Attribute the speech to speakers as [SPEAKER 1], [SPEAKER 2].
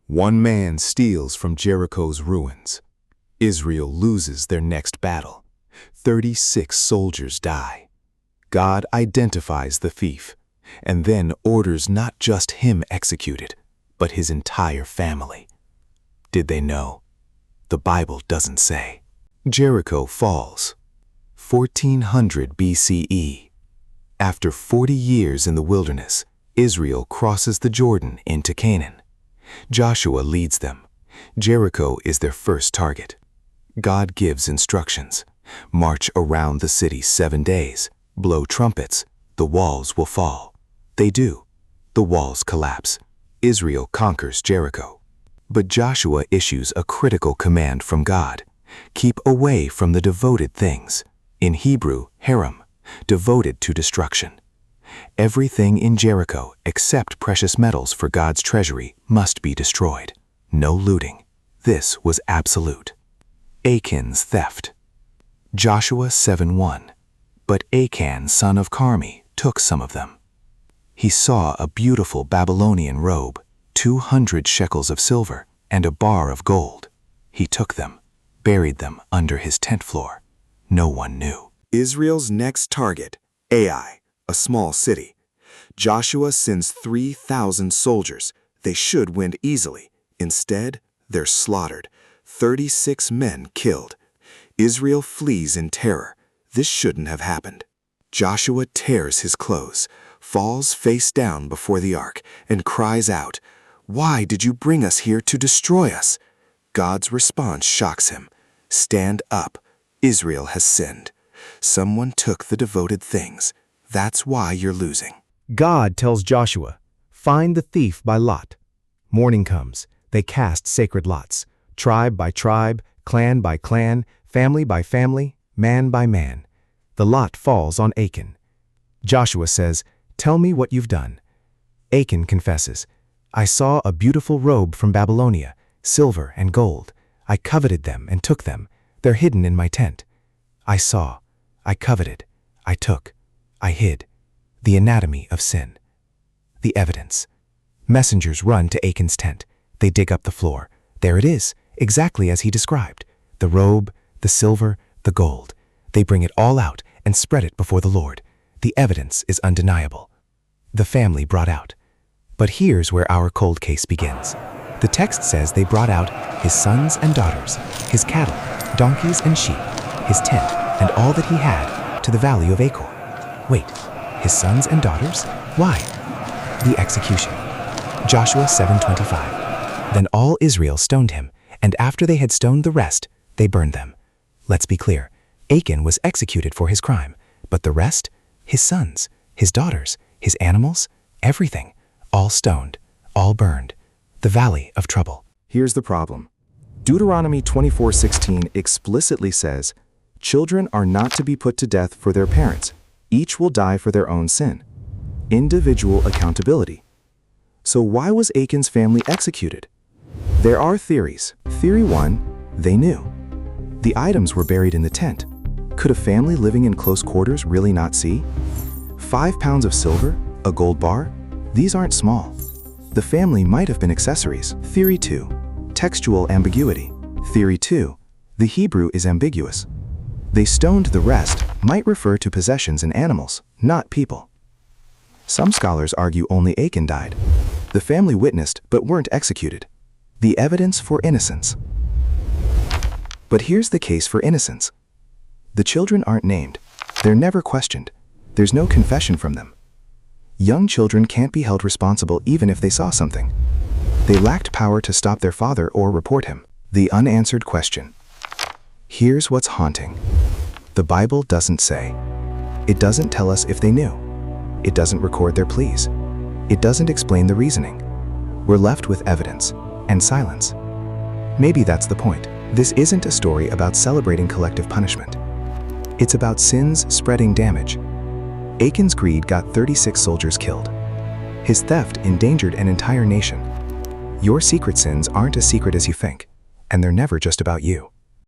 [SPEAKER 1] One man steals from Jericho's ruins. Israel loses their next battle. 36 soldiers die. God identifies the thief, and then orders not just him executed, but his entire family. Did they know? The Bible doesn't say. Jericho falls. 1400 BCE. After 40 years in the wilderness, Israel crosses the Jordan into Canaan. Joshua leads them. Jericho is their first target. God gives instructions. March around the city 7 days. Blow trumpets. The walls will fall. They do. The walls collapse. Israel conquers Jericho. But Joshua issues a critical command from God. Keep away from the devoted things. In Hebrew, haram, devoted to destruction. Everything in Jericho except precious metals for God's treasury must be destroyed. No looting. This was absolute. Achan's theft. Joshua 7:1. But Achan, son of Carmi, took some of them. He saw a beautiful Babylonian robe, 200 shekels of silver, and a bar of gold. He took them, buried them under his tent floor. No one knew. Israel's next target, Ai, a small city. Joshua sends 3,000 soldiers. They should win easily. Instead, they're slaughtered. 36 men killed. Israel flees in terror. This shouldn't have happened. Joshua tears his clothes, falls face down before the ark, and cries out, "Why did you bring us here to destroy us?" God's response shocks him. Stand up. Israel has sinned. Someone took the devoted things. That's why you're losing.
[SPEAKER 2] God tells Joshua, "Find the thief by lot." Morning comes. They cast sacred lots, tribe by tribe, clan by clan, family by family, man by man. The lot falls on Achan. Joshua says, "Tell me what you've done." Achan confesses, "I saw a beautiful robe from Babylonia, silver and gold. I coveted them and took them. They're hidden in my tent." I saw, I coveted, I took, I hid. The anatomy of sin. The evidence. Messengers run to Achan's tent. They dig up the floor. There it is, exactly as he described. The robe, the silver, the gold. They bring it all out and spread it before the Lord. The evidence is undeniable. The family brought out. But here's where our cold case begins. The text says they brought out his sons and daughters, his cattle, donkeys and sheep, his tent, and all that he had to the valley of Achan. Wait, his sons and daughters? Why? The execution. Joshua 7:25. Then all Israel stoned him, and after they had stoned the rest, they burned them. Let's be clear. Achan was executed for his crime, but the rest? His sons, his daughters, his animals, everything, all stoned, all burned. The valley of trouble.
[SPEAKER 3] Here's the problem. Deuteronomy 24:16 explicitly says, "Children are not to be put to death for their parents. Each will die for their own sin." Individual accountability. So why was Achan's family executed? There are theories. Theory 1, they knew. The items were buried in the tent. Could a family living in close quarters really not see? 5 pounds of silver, a gold bar? These aren't small. The family might have been accessories. Theory 2, textual ambiguity. Theory 2, the Hebrew is ambiguous. They stoned the rest might refer to possessions and animals, not people. Some scholars argue only Achan died. The family witnessed but weren't executed. The evidence for innocence. But here's the case for innocence. The children aren't named. They're never questioned. There's no confession from them. Young children can't be held responsible even if they saw something. They lacked power to stop their father or report him. The unanswered question. Here's what's haunting. The Bible doesn't say. It doesn't tell us if they knew. It doesn't record their pleas. It doesn't explain the reasoning. We're left with evidence and silence. Maybe that's the point. This isn't a story about celebrating collective punishment. It's about sins spreading damage. Achan's greed got 36 soldiers killed. His theft endangered an entire nation. Your secret sins aren't as secret as you think, and they're never just about you.